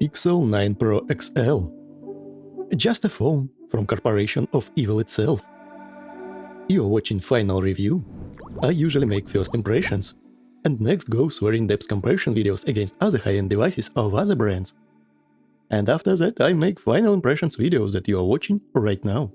Pixel 9 Pro XL. Just a phone from corporation of evil itself. You're watching final review. I usually make first impressions, and next goes very in-depth comparison videos against other high-end devices of other brands. And after that I make final impressions videos that you are watching right now.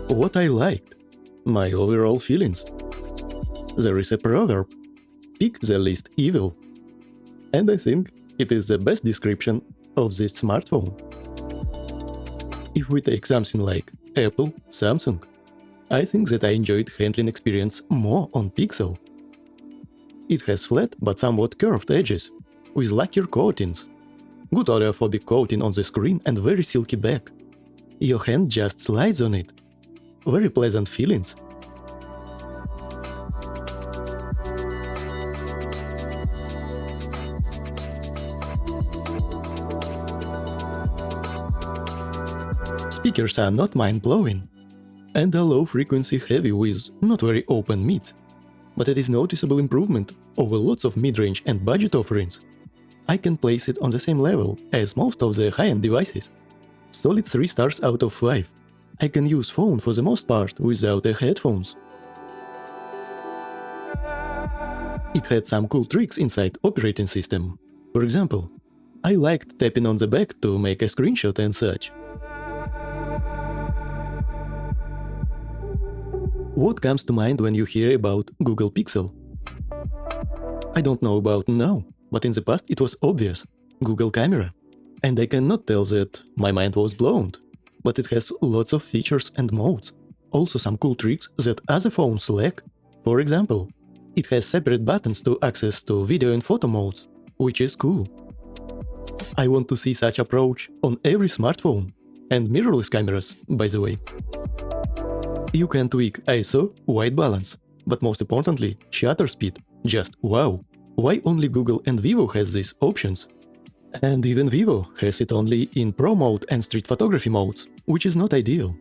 What I liked, my overall feelings. There is a proverb, pick the least evil. And I think it is the best description of this smartphone. If we take something like Apple, Samsung, I think that I enjoyed handling experience more on Pixel. It has flat but somewhat curved edges, with lacquer coatings, good oleophobic coating on the screen and very silky back. Your hand just slides on it. Very pleasant feelings. Speakers are not mind-blowing, and are low-frequency heavy with not very open mids, but it is noticeable improvement over lots of mid-range and budget offerings. I can place it on the same level as most of the high-end devices. Solid 3 stars out of 5. I can use phone for the most part without the headphones. It had some cool tricks inside operating system. For example, I liked tapping on the back to make a screenshot and such. What comes to mind when you hear about Google Pixel? I don't know about now, but in the past it was obvious. Google Camera. And I cannot tell that my mind was blown. But it has lots of features and modes. Also some cool tricks that other phones lack. For example, it has separate buttons to access to video and photo modes, which is cool. I want to see such approach on every smartphone. And mirrorless cameras, by the way. You can tweak ISO, white balance, but most importantly, shutter speed. Just wow! Why only Google and Vivo has these options? And even Vivo has it only in Pro mode and street photography modes, which is not ideal.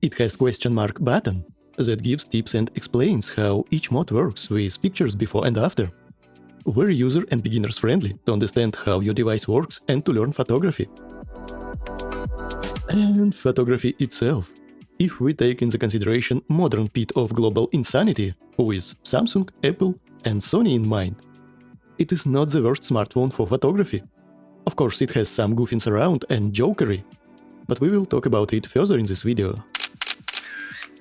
It has question mark button that gives tips and explains how each mode works with pictures before and after. Very user and beginners friendly to understand how your device works and to learn photography. And photography itself. If we take into consideration modern pit of global insanity with Samsung, Apple and Sony in mind, it is not the worst smartphone for photography. Of course, it has some goofings around and jokery, but we will talk about it further in this video.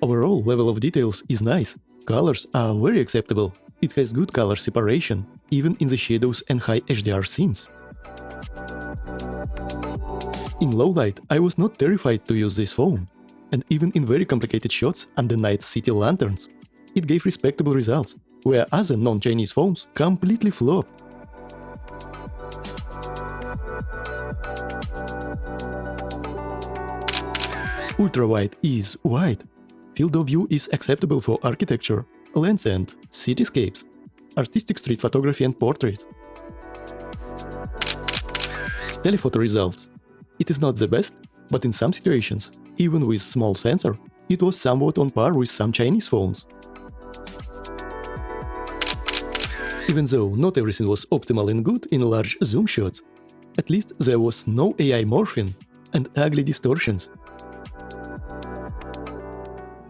Overall level of details is nice, colors are very acceptable, it has good color separation, even in the shadows and high HDR scenes. In low light, I was not terrified to use this phone. And even in very complicated shots under night city lanterns, it gave respectable results, where other non-Chinese phones completely flop. Ultra-wide is wide. Field of view is acceptable for architecture, lands and cityscapes, artistic street photography and portraits. Telephoto results. It is not the best, but in some situations, even with small sensor, it was somewhat on par with some Chinese phones. Even though not everything was optimal and good in large zoom shots, at least there was no AI morphing and ugly distortions.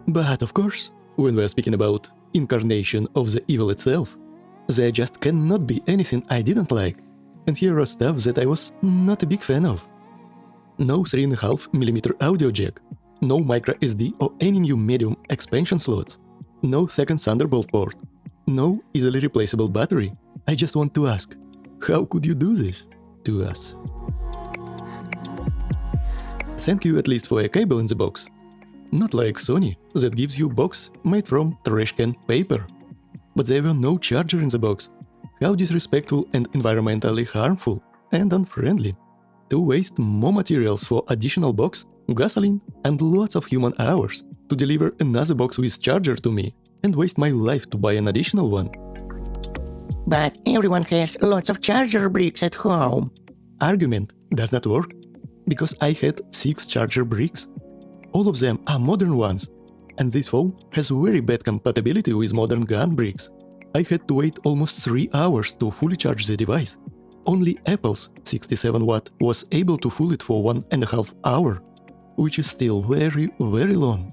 But of course, when we are speaking about incarnation of the evil itself, there just cannot be anything I didn't like, and here are stuff that I was not a big fan of. No 3.5mm audio jack, no microSD or any new medium expansion slots, no second Thunderbolt port, no easily replaceable battery. I just want to ask, how could you do this to us? Thank you at least for a cable in the box. Not like Sony, that gives you box made from trash can paper. But there were no charger in the box. How disrespectful and environmentally harmful and unfriendly. To waste more materials for additional box, gasoline and lots of human hours to deliver another box with charger to me and waste my life to buy an additional one. But everyone has lots of charger bricks at home. Argument does not work, because I had 6 charger bricks. All of them are modern ones, and this phone has very bad compatibility with modern gun bricks. I had to wait almost 3 hours to fully charge the device. Only Apple's 67 watt was able to fool it for 1.5 hours, which is still very, very long.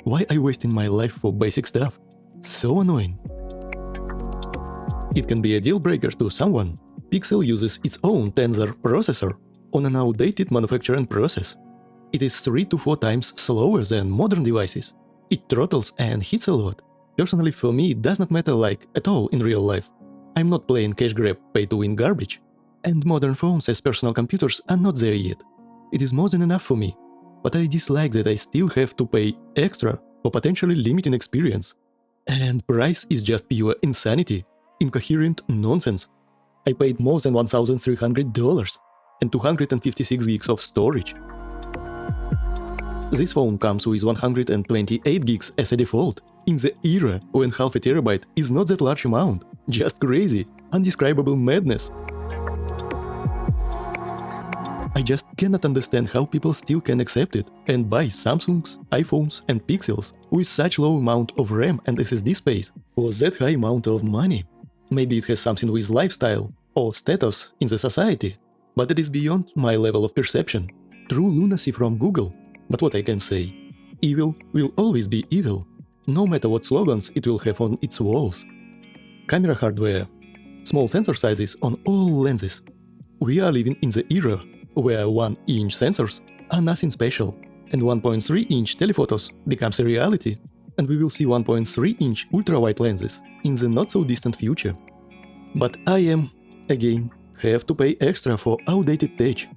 Why I wasting my life for basic stuff? So annoying. It can be a deal breaker to someone. Pixel uses its own Tensor processor on an outdated manufacturing process. It is 3 to 4 times slower than modern devices. It throttles and hits a lot. Personally, for me, it does not matter at all in real life. I'm not playing cash grab pay-to-win garbage. And modern phones as personal computers are not there yet. It is more than enough for me. But I dislike that I still have to pay extra for potentially limiting experience. And price is just pure insanity. Incoherent nonsense. I paid more than $1,300 and 256 gigs of storage. This phone comes with 128 gigs as a default, in the era when half a terabyte is not that large amount. Just crazy, undescribable madness. I just cannot understand how people still can accept it and buy Samsungs, iPhones and Pixels with such low amount of RAM and SSD space for that high amount of money. Maybe it has something with lifestyle or status in the society, but it is beyond my level of perception. True lunacy from Google. But what I can say? Evil will always be evil, no matter what slogans it will have on its walls. Camera hardware. Small sensor sizes on all lenses. We are living in the era where 1-inch sensors are nothing special, and 1.3-inch telephotos becomes a reality, and we will see 1.3-inch ultra-wide lenses in the not-so-distant future. But I again, have to pay extra for outdated tech.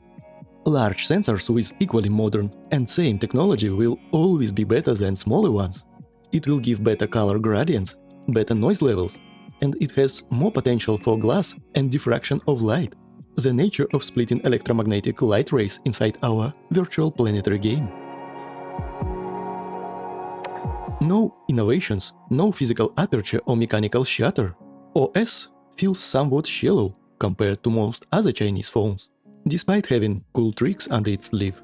Large sensors with equally modern and same technology will always be better than smaller ones. It will give better color gradients, better noise levels, and it has more potential for glass and diffraction of light, the nature of splitting electromagnetic light rays inside our virtual planetary game. No innovations, no physical aperture or mechanical shutter. OS feels somewhat shallow compared to most other Chinese phones, despite having cool tricks under its sleeve.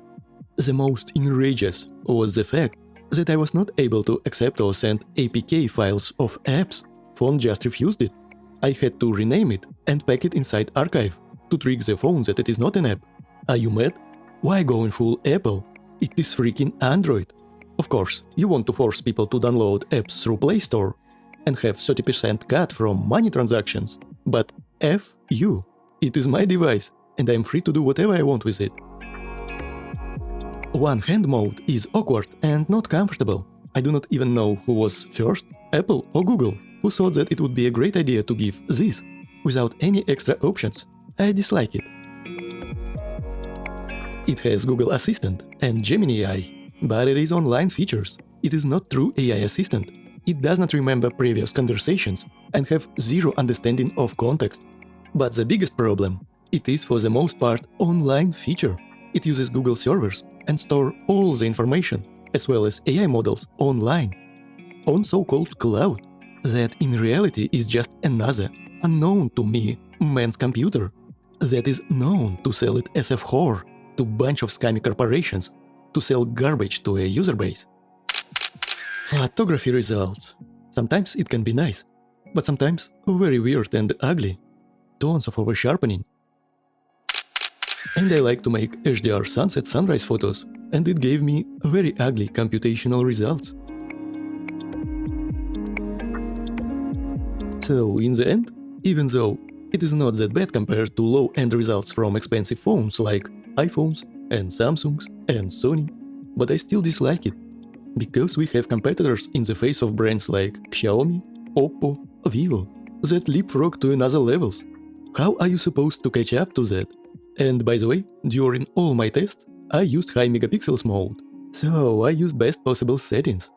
The most enrageous was the fact that I was not able to accept or send APK files of apps. Phone just refused it. I had to rename it and pack it inside archive to trick the phone that it is not an app. Are you mad? Why going full Apple? It is freaking Android. Of course, you want to force people to download apps through Play Store and have 30% cut from money transactions. But F you. It is my device, and I'm free to do whatever I want with it. One-hand mode is awkward and not comfortable. I do not even know who was first, Apple or Google, who thought that it would be a great idea to give this, without any extra options. I dislike it. It has Google Assistant and Gemini AI, but it is online features. It is not true AI assistant. It does not remember previous conversations and have zero understanding of context. But the biggest problem, it is for the most part online feature. It uses Google servers and store all the information, as well as AI models, online, on so-called cloud, that in reality is just another, unknown to me, man's computer, that is known to sell it as a whore to bunch of scammy corporations, to sell garbage to a user base. Photography results. Sometimes it can be nice, but sometimes very weird and ugly. Tons of over-sharpening. And I like to make HDR sunset sunrise photos, and it gave me very ugly computational results. So in the end, even though it is not that bad compared to low-end results from expensive phones like iPhones and Samsungs and Sony, but I still dislike it, because we have competitors in the face of brands like Xiaomi, Oppo, Vivo, that leapfrog to another levels. How are you supposed to catch up to that? And by the way, during all my tests, I used high megapixels mode, so I used best possible settings.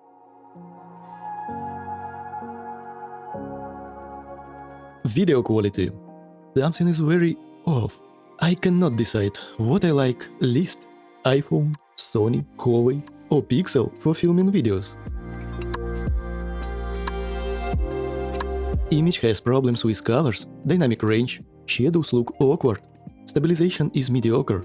Video quality. Something is very off. I cannot decide what I like least: iPhone, Sony, Huawei or Pixel for filming videos. Image has problems with colors, dynamic range, shadows look awkward, stabilization is mediocre.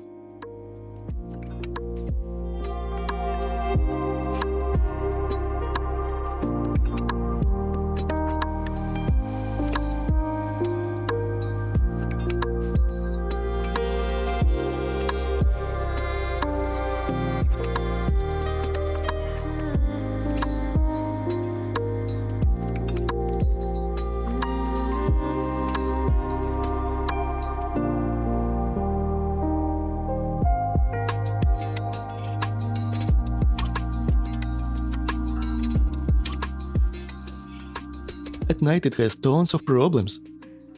At night it has tons of problems.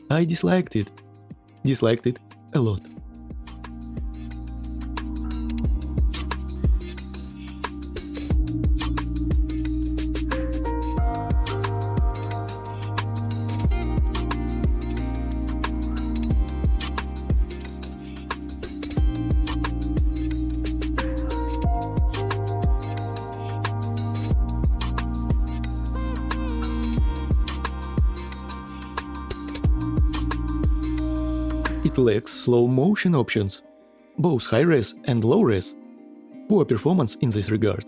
I disliked it. Disliked it a lot. It lacks slow motion options, both high-res and low-res. Poor performance in this regard.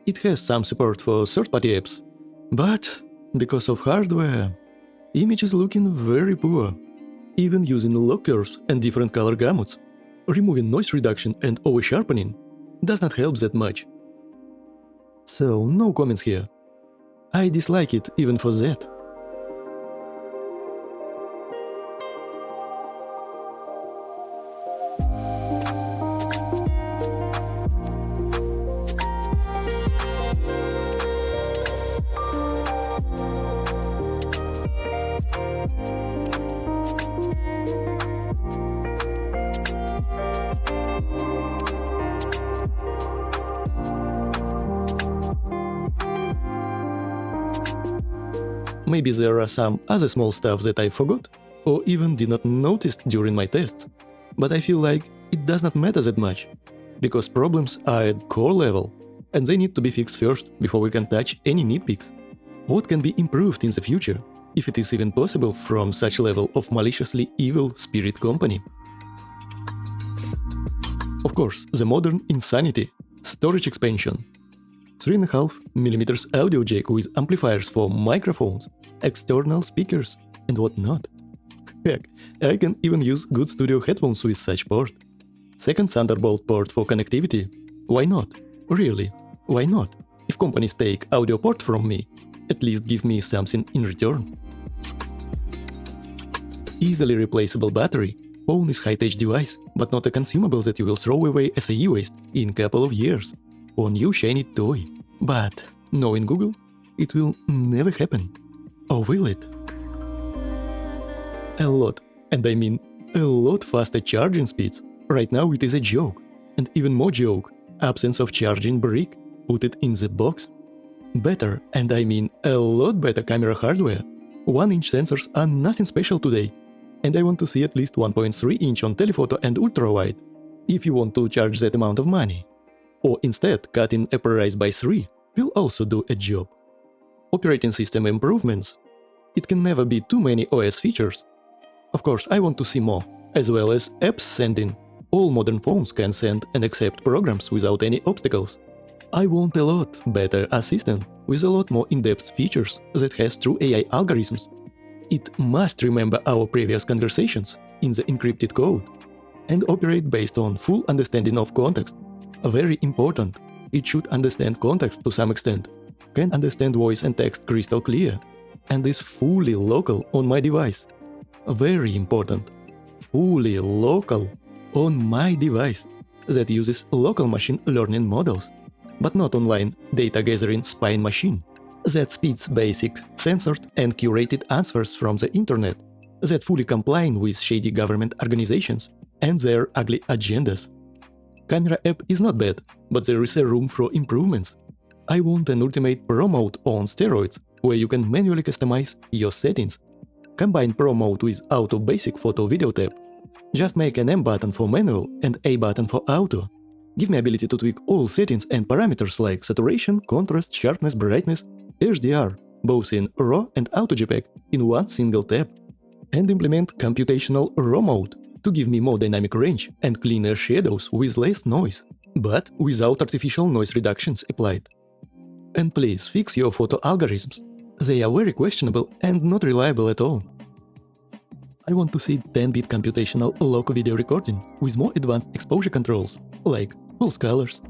It has some support for third-party apps, but because of hardware, image is looking very poor. Even using lock curves and different color gamuts, removing noise reduction and over-sharpening does not help that much. So no comments here. I dislike it even for that. Maybe there are some other small stuff that I forgot, or even did not notice during my tests, but I feel like it does not matter that much, because problems are at core level, and they need to be fixed first before we can touch any nitpicks. What can be improved in the future, if it is even possible from such level of maliciously evil spirit company? Of course, the modern insanity, storage expansion. 3.5mm audio jack with amplifiers for microphones, external speakers, and whatnot. Heck, I can even use good studio headphones with such port. Second Thunderbolt port for connectivity. Why not? Really, why not? If companies take audio port from me, at least give me something in return. Easily replaceable battery. Phone is high-tech device, but not a consumable that you will throw away as a e-waste in couple of years. Or new shiny toy. But, knowing Google, it will never happen. Or will it? A lot, and I mean a lot faster charging speeds. Right now it is a joke. And even more joke, absence of charging brick, put it in the box. Better, and I mean a lot better camera hardware. 1-inch sensors are nothing special today. And I want to see at least 1.3-inch on telephoto and ultrawide, if you want to charge that amount of money. Or instead, cutting a price by 3 will also do a job. Operating system improvements. It can never be too many OS features. Of course, I want to see more, as well as apps sending. All modern phones can send and accept programs without any obstacles. I want a lot better assistant with a lot more in-depth features that has true AI algorithms. It must remember our previous conversations in the encrypted code and operate based on full understanding of context. Very important, it should understand context to some extent, can understand voice and text crystal clear, and is fully local on my device. Very important, fully local on my device that uses local machine learning models, but not online data gathering spying machine that speeds basic, censored and curated answers from the internet that fully comply with shady government organizations and their ugly agendas. Camera app is not bad, but there is a room for improvements. I want an ultimate Pro mode on steroids, where you can manually customize your settings. Combine Pro mode with Auto Basic Photo Video tab. Just make an M button for manual and A button for auto. Give me ability to tweak all settings and parameters like saturation, contrast, sharpness, brightness, HDR, both in RAW and Auto JPEG in one single tab. And implement computational RAW mode to give me more dynamic range and cleaner shadows with less noise, but without artificial noise reductions applied. And please fix your photo algorithms. They are very questionable and not reliable at all. I want to see 10-bit computational local video recording with more advanced exposure controls, like false colors,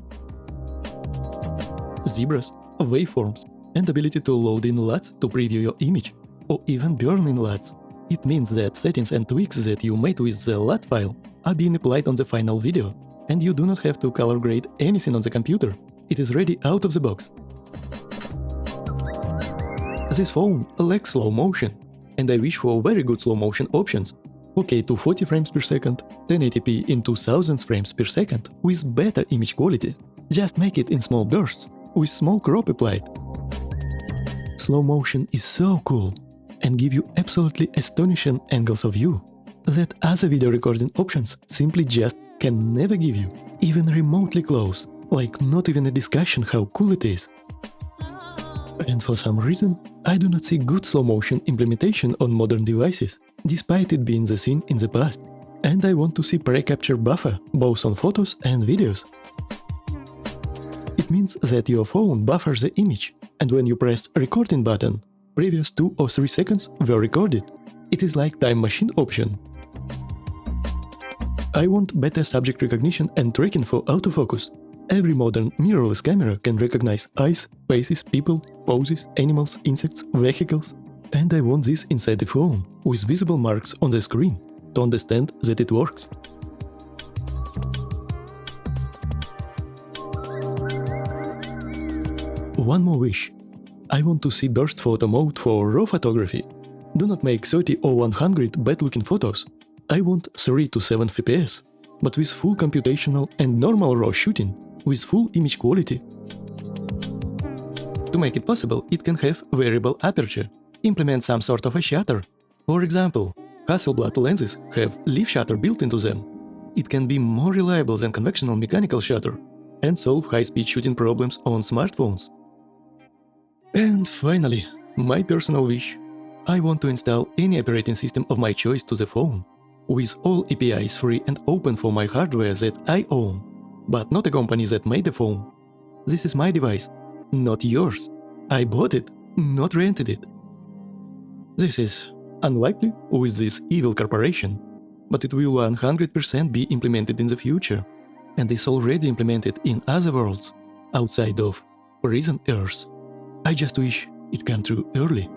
zebras, waveforms, and ability to load in LUTs to preview your image, or even burn in LUTs. It means that settings and tweaks that you made with the LUT file are being applied on the final video, and you do not have to color grade anything on the computer. It is ready out of the box. this phone lacks slow motion, and I wish for very good slow motion options. 4K to 40 frames per second, 1080p in 2000 frames per second with better image quality. Just make it in small bursts, with small crop applied. Slow motion is so cool and give you absolutely astonishing angles of view that other video recording options simply just can never give you, even remotely close, like not even a discussion how cool it is. And for some reason, I do not see good slow motion implementation on modern devices, despite it being the scene in the past. And I want to see pre-capture buffer, both on photos and videos. It means that your phone buffers the image, and when you press recording button, previous 2 or 3 seconds were recorded. It is like time machine option. I want better subject recognition and tracking for autofocus. Every modern mirrorless camera can recognize eyes, faces, people, poses, animals, insects, vehicles. And I want this inside the phone, with visible marks on the screen, to understand that it works. One more wish. I want to see burst photo mode for RAW photography. Do not make 30 or 100 bad-looking photos. I want 3 to 7 FPS, but with full computational and normal RAW shooting, with full image quality. To make it possible, it can have variable aperture, implement some sort of a shutter. For example, Hasselblad lenses have leaf shutter built into them. It can be more reliable than conventional mechanical shutter and solve high-speed shooting problems on smartphones. And finally, my personal wish. I want to install any operating system of my choice to the phone, with all APIs free and open for my hardware that I own, but not a company that made the phone. This is my device, not yours. I bought it, not rented it. This is unlikely with this evil corporation, but it will 100% be implemented in the future, and is already implemented in other worlds, outside of prison Earth. I just wish it came true early.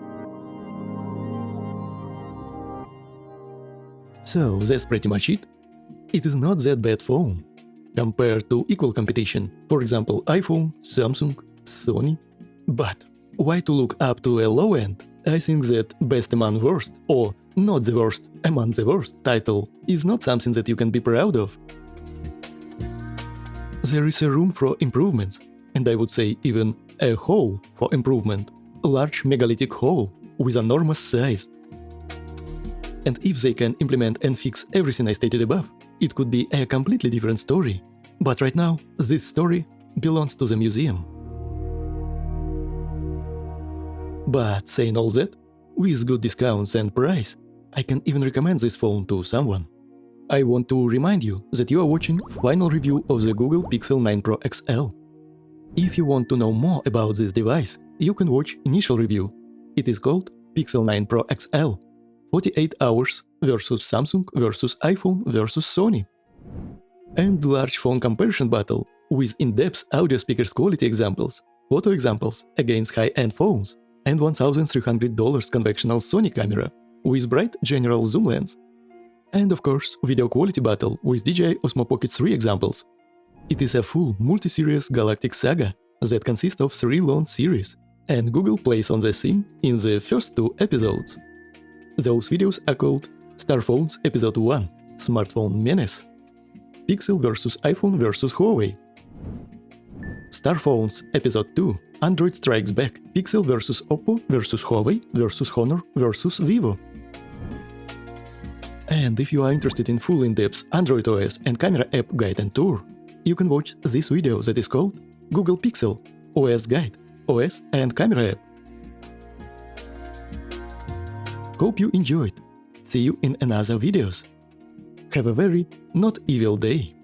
So that's pretty much it. It is not that bad phone, compared to equal competition, for example iPhone, Samsung, Sony. But why to look up to a low end? I think that best among worst, or not the worst among the worst title is not something that you can be proud of. There is a room for improvements, and I would say even a hole for improvement, a large megalithic hole with enormous size. And if they can implement and fix everything I stated above, it could be a completely different story. But right now, this story belongs to the museum. But saying all that, with good discounts and price, I can even recommend this phone to someone. I want to remind you that you are watching final review of the Google Pixel 9 Pro XL. If you want to know more about this device, you can watch initial review. It is called Pixel 9 Pro XL. 48 hours versus Samsung versus iPhone versus Sony. And large phone comparison battle with in-depth audio speakers quality examples, photo examples against high-end phones, and $1,300 conventional Sony camera with bright general zoom lens. And of course, video quality battle with DJI Osmo Pocket 3 examples. It is a full multi-series galactic saga that consists of 3 long series, and Google plays on the theme in the first 2 episodes. Those videos are called Star Phones Episode 1 Smartphone Menace, Pixel vs iPhone vs Huawei, Star Phones Episode 2 Android Strikes Back, Pixel vs Oppo vs Huawei vs Honor vs Vivo. And if you are interested in full in-depth Android OS and camera app guide and tour, you can watch this video that is called Google Pixel OS Guide, OS and Camera App. Hope you enjoyed. See you in another videos. Have a very not evil day.